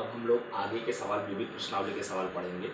अब हम लोग आगे के सवाल विविध प्रश्नावली के सवाल पढ़ेंगे।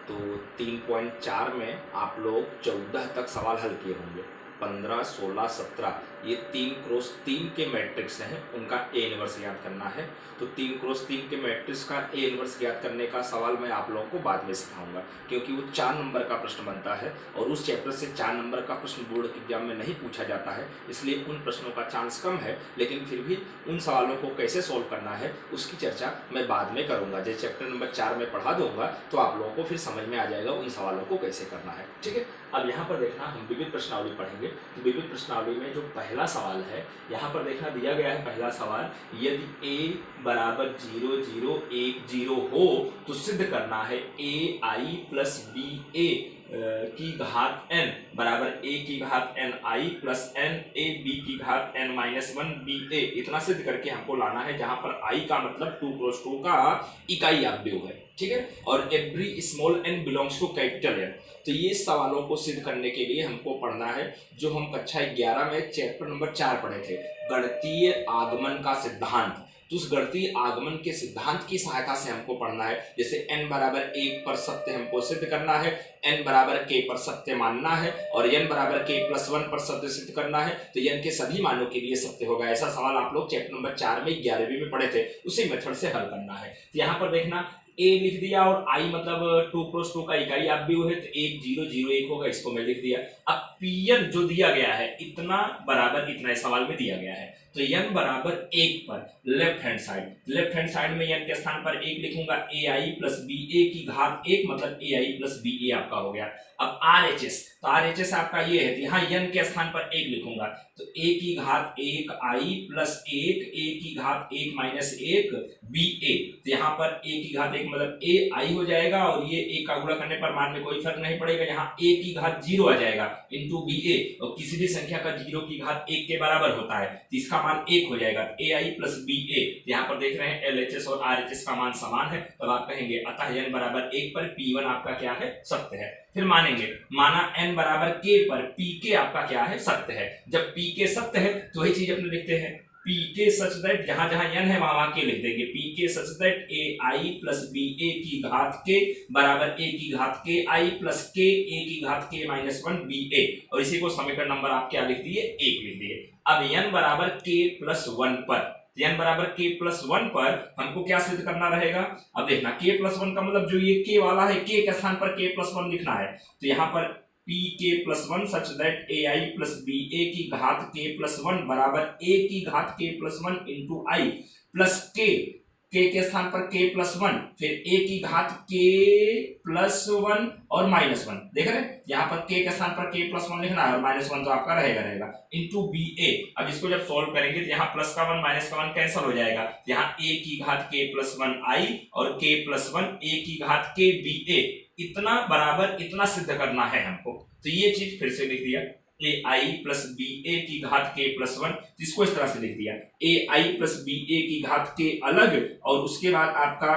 तो 3.4 में आप लोग 14 तक सवाल हल किए होंगे। 15, 16, 17 ये 3x3 के मैट्रिक्स हैं, उनका ए इनवर्स ज्ञात करना है। तो 3x3 के मैट्रिक्स का ए इनवर्स ज्ञात करने का सवाल मैं आप लोगों को बाद में सिखाऊंगा, क्योंकि वो 4 नंबर का प्रश्न बनता है और उस चैप्टर से 4 नंबर का प्रश्न बोर्ड के एग्जाम में नहीं पूछा जाता है, इसलिए उन प्रश्नों का चांस कम है। लेकिन फिर भी उन सवालों को कैसे सोल्व करना है उसकी चर्चा मैं बाद में करूंगा। जैसे चैप्टर नंबर 4 में पढ़ा दूंगा तो आप लोगों को फिर समझ में आ जाएगा उन सवालों को कैसे करना है। ठीक है, अब यहाँ पर देखना हम विविध प्रश्नावली पढ़ेंगे। तो विविध प्रश्नावली में जो पहला सवाल है, यहाँ पर देखना दिया गया है पहला सवाल, यदि a बराबर 0, 0, 1, 0 हो तो सिद्ध करना है ai प्लस बी ए की घात n बराबर a की घात n i plus n a b की घात n माइनस 1 b a। इतना सिद्ध करके हमको लाना है, जहां पर i का मतलब 2x2 का इकाई अवयव है। ठीक है, और every small n belongs to capital n। तो ये सवालों को सिद्ध करने के लिए हमको पढ़ना है जो हम कक्षा 11 में चैप्टर नंबर 4 पढ़े थे, गणितीय आगमन का सिद्धांत। तो उस गणितीय आगमन के सिद्धांत की सहायता से हमको पढ़ना है। जैसे n बराबर 1 पर सत्य हमको सिद्ध करना है, n बराबर k पर सत्य मानना है और n बराबर k प्लस 1 पर सत्य सिद्ध करना है। तो n के सभी मानों के लिए सत्य होगा। ऐसा सवाल आप लोग चैप्टर नंबर 4 में 11वीं में पढ़े थे, उसी मेथड से हल करना है। तो यहाँ पर देखना a लिख दिया और i मतलब 2x2 का इकाई अवयव है, तो 1, 0, 0, 1 होगा, इसको मैं लिख दिया। अब pn जो दिया गया है इतना बराबर इतना इस सवाल में दिया गया है, तो n बराबर 1 पर लेफ्ट हैंड साइड में n के स्थान पर 1 लिखूंगा, ai प्लस बी ए की घात 1 मतलब ai प्लस बी ए आपका हो गया। अब RHS, तो RHS आपका ये है, यहाँ n के स्थान पर 1 लिखूंगा, तो a की घात 1 i प्लस 1 a की घात 1 माइनस 1 बी ए। तो यहाँ पर a की घात 1 मतलब a i हो जाएगा और ये a का गुणा करने पर मान में कोई फर्क नहीं पड़ेगा, यहाँ a की घात 0 आ जाएगा इंटू बी ए, और किसी भी संख्या का 0 की घात 1 के बराबर होता है तो इसका मान 1 हो जाएगा, ai प्लस बी ए। यहाँ पर देख रहे हैं LHS और RHS का मान समान है, तो आप कहेंगे अतः n बराबर 1 पर P1 आपका क्या है, सत्य है। फिर मानेंगे, माना n बराबर k पर pk आपका क्या है, सत्य है। जब pk सत्य है तो वही चीज अपने लिखते हैं, pk सच दैट जहां जहां n है वहां k लिख देंगे, pk such that ai plus ba की घात k बराबर a की घात k i plus k a की घात k माइनस 1 ba, और इसी को समीकरण नंबर आप क्या लिख दिए, 1 लिख दिए। अब n बराबर k प्लस 1 पर, n बराबर k प्लस 1 पर हमको क्या सिद्ध करना रहेगा। अब देखना k प्लस 1 का मतलब जो ये k वाला है, k के स्थान पर k प्लस 1 लिखना है, तो यहाँ पर pk plus 1 such that ai plus ba की घात k प्लस 1 बराबर a की घात k plus 1 into i plus k के स्थान पर k प्लस 1, फिर a की घात k प्लस 1 और माइनस 1। देख रहे हैं, यहाँ पर k के स्थान पर k प्लस 1 लिखना है और माइनस 1 तो आपका रहेगा इंटू बी ए। अब इसको जब सॉल्व करेंगे तो यहाँ प्लस का 1 माइनस का 1 कैंसिल हो जाएगा, यहाँ a की घात k प्लस 1 i और k प्लस 1 a की घात k बी ए। इतना बराबर इतना सिद्ध करना है हमको, तो ये चीज फिर से लिख दिया, ai प्लस बी ए की घात k प्लस 1, इसको इस तरह से लिख दिया, ai प्लस बी ए की घात k अलग और उसके बाद आपका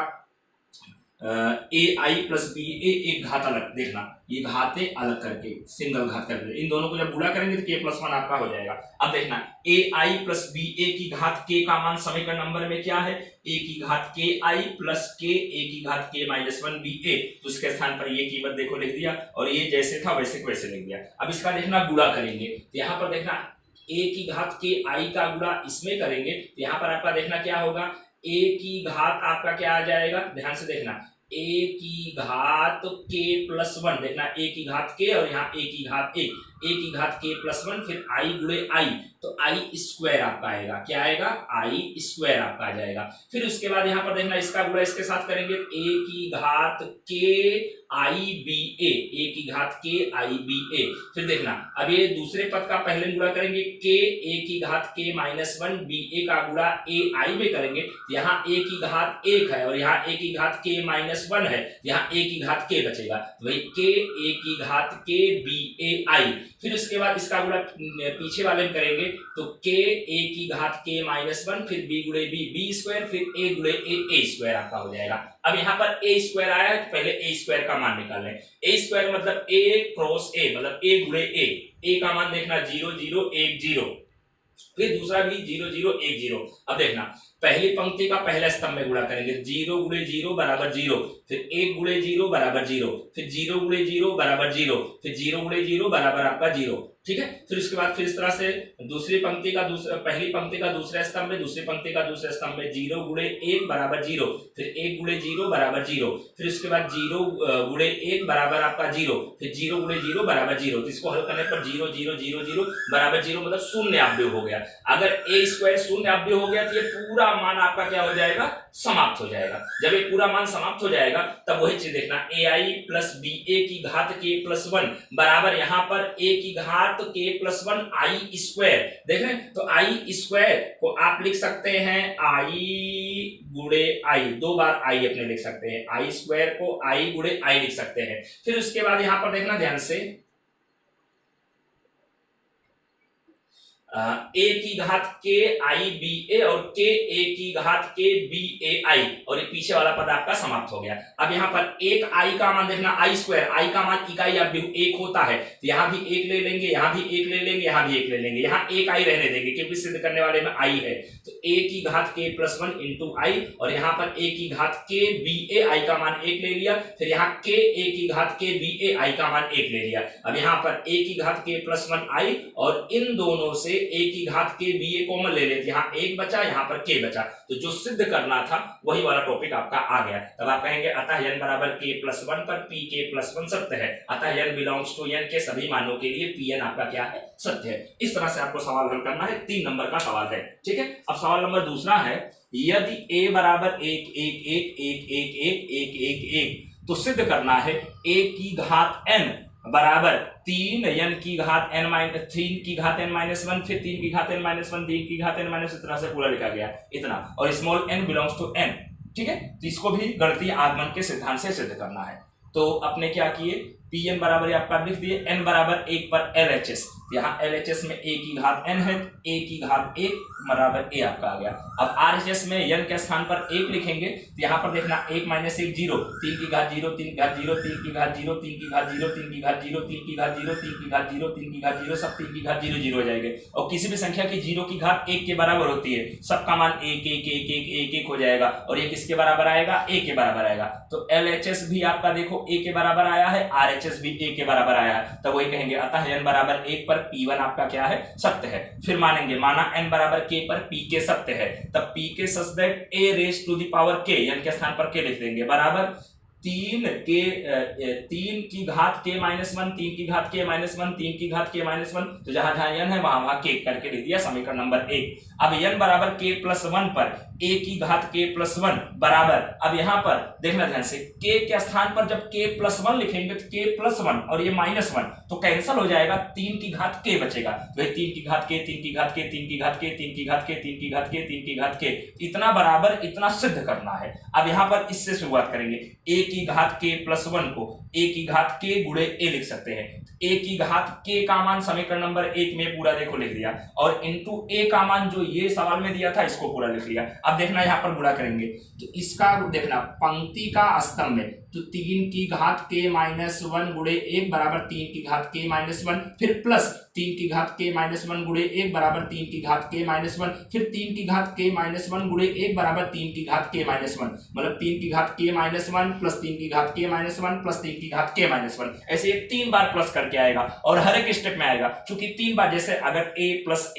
ai प्लस बी ए एक घात अलग। देखना ये घातें अलग करके सिंगल घात करके इन दोनों को जब गुणा करेंगे तो k प्लस 1 आपका हो जाएगा। अब देखना ai प्लस बी ए की घात k का मान समीकरण नंबर में क्या है, a की घात k i plus k a की घात k माइनस 1 बी ए। तो उसके स्थान पर ये कीमत देखो लिख दिया और ये जैसे था वैसे वैसे लिख दिया। अब इसका देखना गुणा करेंगे, तो यहाँ पर देखना a की घात k i का गुणा इसमें करेंगे, तो यहाँ पर आपका देखना क्या होगा, a की घात आपका क्या आ जाएगा, ध्यान से देखना a की घात k प्लस 1, देखना a की घात k और यहाँ a की घात 1, a की घात k प्लस 1 फिर i गुणे i, तो i स्क्वायर आपका आएगा, क्या आएगा, i स्क्वायर आपका आ जाएगा। फिर उसके बाद यहाँ पर देखना इसका गुणा इसके साथ करेंगे, a की घात k i b a, a की घात k i b a। फिर देखना अब ये दूसरे पद का पहले गुणा करेंगे, k a की घात k माइनस 1 b a का गुणा a i में करेंगे, यहाँ a की घात 1 है और यहाँ a की घात k माइनस 1 है, यहाँ a की घात k बचेगा, तो वही k a की घात k b a i। फिर उसके बाद इसका गुणा पीछे वाले में करेंगे, तो k a की घात k माइनस 1 फिर b गुणे b b स्क्वायर फिर a गुणे a स्क्वायर आपका हो जाएगा। अब यहाँ पर a स्क्वायर आया है तो पहले a स्क्वायर का मान निकाल लें, a स्क्वायर मतलब a क्रॉस a मतलब a गुणे a का मान देखना 0 0 1 0, फिर दूसरा भी 0 0 1 0। अब देखना पहली पंक्ति का पहला स्तंभ में गुणा करेंगे, 0 गुणे 0 बराबर 0, फिर 1 गुणे 0 बराबर 0, फिर 0 गुणे 0 बराबर 0, फिर 0 गुणे 0 बराबर आपका 0, ठीक है। फिर उसके बाद फिर इस तरह से दूसरी पंक्ति का पहली पंक्ति का दूसरा स्तंभ में, दूसरी पंक्ति का दूसरा स्तंभ में 0 गुणे 1 बराबर 0, फिर 1 गुणे 0 बराबर 0, फिर उसके बाद 0 गुणे 1 बराबर आपका 0, फिर 0 गुणे 0 बराबर 0। तो इसको हल करने पर 0 0 0 0 बराबर 0 मतलब शून्य अवयव हो गया। अगर a स्क्वायर शून्य अवयव हो गया तो ये पूरा मान आपका क्या हो जाएगा, समाप्त हो जाएगा। जब ये पूरा मान समाप्त हो जाएगा तब वही चीज देखना, ai प्लस ba की घात k प्लस 1 बराबर यहाँ पर a की घात k प्लस 1 आई स्क्वायर। देखें तो आई स्क्वायर को आप लिख सकते हैं आई गुणे आई, दो बार आई अपने लिख सकते हैं, आई स्क्वायर को आई गुणे आई लिख सकते हैं। फिर उसके बाद यहां पर देखना ध्यान से, a की घात k आई बी ए और k a की घात k बी ए आई, और ये पीछे वाला पद आपका समाप्त हो गया। अब यहाँ पर एक i का मान देखना, आई स्क्वायर, आई का मान इकाई अवयव 1 होता है, तो यहाँ भी 1 ले लेंगे, यहाँ भी 1 ले लेंगे, यहाँ भी 1 ले लेंगे, यहाँ एक i रहने देंगे क्योंकि सिद्ध करने वाले में i है। तो a की घात k प्लस 1 इंटू आई, और यहाँ पर a की घात k बी ए आई का मान 1 ले लिया, फिर यहाँ k a की घात k बी ए आई का मान 1 ले लिया। अब यहाँ पर a की घात k प्लस 1 आई, और इन दोनों से a की घात k बी ए कॉमन ले लेते, यहाँ 1 बचा, यहाँ पर k बचा, तो जो सिद्ध करना था वही वाला टॉपिक आपका आ गया। तब आप कहेंगे अतः n बराबर k प्लस 1 पर p k प्लस 1 सत्य है, अतः n बिलोंग्स टू n के सभी मानों के लिए pn आपका क्या है, सत्य है। इस तरह से आपको सवाल हल करना है, 3 नंबर का सवाल है, ठीक है। अब सवाल नंबर दूसरा है, यदि a बराबर 1 1 1 1 1 1 1 1 1 तो सिद्ध करना है a की घात n बराबर 3 n की घात n माइनस 3 की घात n माइनस 1, फिर 3 की घात n माइनस 1, 3 की घात n माइनस, इस तरह से पूरा लिखा गया इतना, और small n belongs to n, ठीक है। तो इसको भी गणितीय आगमन के सिद्धांत से सिद्ध करना है। तो अपने क्या किए, Pn बराबर आपका लिख दिए, n बराबर 1 पर LHS, यहाँ LHS में a की घात n है, a की घात 1 बराबर a आपका आ गया। अब RHS में n के स्थान पर 1 लिखेंगे, तो यहाँ पर देखना 1 माइनस 1 0, 3 की घात 0, 3 की घात 0, 3 की घात 0, 3 की घात 0, 3 की घात 0, 3 की घात 0, 3 की घात 0, 3 की घात 0, सब 3 की घात 0 0 हो जाएंगे। और किसी भी संख्या की 0 की घात 1 के बराबर होती है, सबका मान 1 1 1 1 1 1 हो जाएगा, और ये किसके बराबर आएगा, a के बराबर आएगा। तो LHS भी आपका देखो a के बराबर आया है, RHS भी a के बराबर आया है, तब वही कहेंगे अतः n बराबर 1 पर P1 आपका क्या है, सत्य है। फिर मानेंगे, माना n बराबर k पर pk सत्य है, तब pk such that a raise to the power k, n के स्थान पर k लिख देंगे, बराबर 3 की घात k माइनस 1, 3 की घात k माइनस 1, 3 की घात k माइनस 1, तो जहां जहां n है वहां वहां k करके लिख दिया, समीकरण नंबर 1। अब n बराबर k प्लस 1 पर a की घात k प्लस 1 बराबर, अब यहां पर देखना ध्यान से, k के स्थान पर जब k प्लस 1 लिखेंगे तो k प्लस 1 और ये माइनस 1 तो कैंसिल हो जाएगा, 3 की घात k बचेगा, तो 3 की घात k, 3 की घात k, 3 की घात k, 3 की घात k, 3 की घात k, 3 की घात k, इतना बराबर इतना सिद्ध करना है। अब यहां पर इससे शुरुआत करेंगे, a की घात k प्लस 1 को a की घात k गुणे a लिख सकते हैं, a की घात k का मान समीकरण नंबर 1 में पूरा देखो लिख दिया, और इंटू a का मान जो ये सवाल में दिया था इसको पूरा लिख लिया। अब देखना यहाँ पर गुणा करेंगे, तो इसका देखना पंक्ति का स्तंभ में, तो 3 की घात k माइनस 1 गुणे 1 बराबर 3 की घात k माइनस 1, फिर प्लस 3 की घात k माइनस 1 गुणे 1 बराबर 3 की घात k माइनस 1, फिर 3 की घात k माइनस 1 गुणे 1 बराबर 3 की घात k माइनस 1, मतलब 3 की घात k माइनस 1 प्लस 3 की घात k माइनस 1 प्लस 3 की घात k माइनस 1, ऐसे 3 बार प्लस करके आएगा, और हर एक स्टेप में आएगा, क्योंकि 3 बार, जैसे अगर a प्लस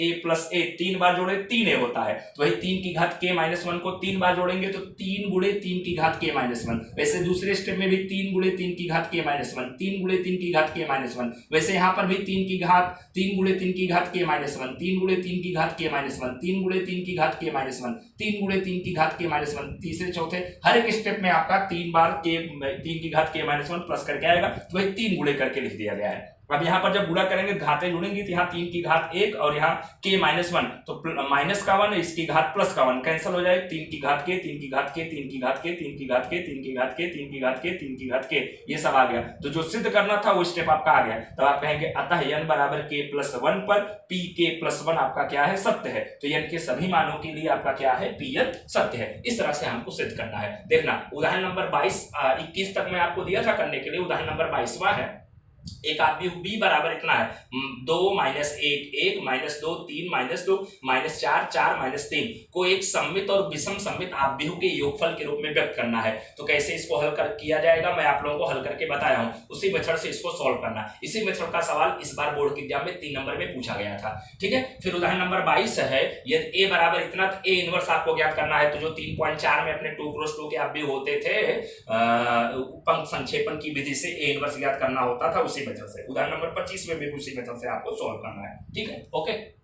a 3 बार जोड़े 3a होता है, तो वही 3 की घात k माइनस 1 को 3 बार जोड़ेंगे तो 3 गुणे 3 की घात k माइनस 1, वैसे दूसरे स्टेप में भी 3 गुणे 3 की घात k माइनस 1, 3 गुणे 3 की घात k माइनस 1, वैसे यहाँ पर भी 3 गुणे 3 की घात k माइनस 1, 3 गुणे 3 की घात k माइनस 1, 3 गुणे 3 की घात k माइनस 1, 3 गुणे 3 की घात k माइनस 1, तीसरे चौथे हर एक स्टेप में आपका 3 बार 3 की घात k माइनस 1 प्लस करके आएगा, तो वही 3 गुणे करके लिख दिया गया है। अब यहाँ पर जब गुणा करेंगे घातें जुड़ेंगी, तो यहाँ 3 की घात 1 और यहाँ k माइनस 1, तो माइनस का 1 इसकी घात प्लस का 1 कैंसिल हो जाए, 3 की घात k, 3 की घात k, 3 की घात k, 3 की घात k, 3 की घात k, 3 की घात k, 3 की घात k, ये सब आ गया। तो जो सिद्ध करना था वो स्टेप आपका आ गया, तो आप कहेंगे अतः n बराबर k प्लस 1 पर pk प्लस 1 आपका क्या है, सत्य है। तो n के सभी मानों के लिए आपका क्या है, pn सत्य है। इस तरह से हमको सिद्ध करना है। देखना उदाहरण नंबर 21 तक मैं आपको दिया था करने के लिए, उदाहरण नंबर 22वां है। एक आव्यूह b बराबर इतना है 2 minus 1 1 minus 2 3 minus 2 minus 4 4 minus 3 को एक सममित और विषम सममित आव्यूह के योगफल के रूप में व्यक्त करना है। तो कैसे इसको हल कर किया जाएगा मैं आप लोगों को हल करके बताया हूं, उसी मेथड से इसको सॉल्व करना। इसी मेथड का सवाल इस बार बोर्ड के एग्जाम में 3 नंबर में पूछा गया था। ठीक है, फिर उदाहरण नंबर 22 है, यदि a बराबर इतना a इनवर्स आपको ज्ञात करना है। तो जो 3.4 में अपने 2x2 के आव्यूह होते थे पंक्ति संक्षेपण की विधि से a इनवर्स ज्ञात करना होता था, उसी मेथड से। उदाहरण नंबर 25 में भी उसी मेथड से आपको सॉल्व करना है। ठीक है, ओके।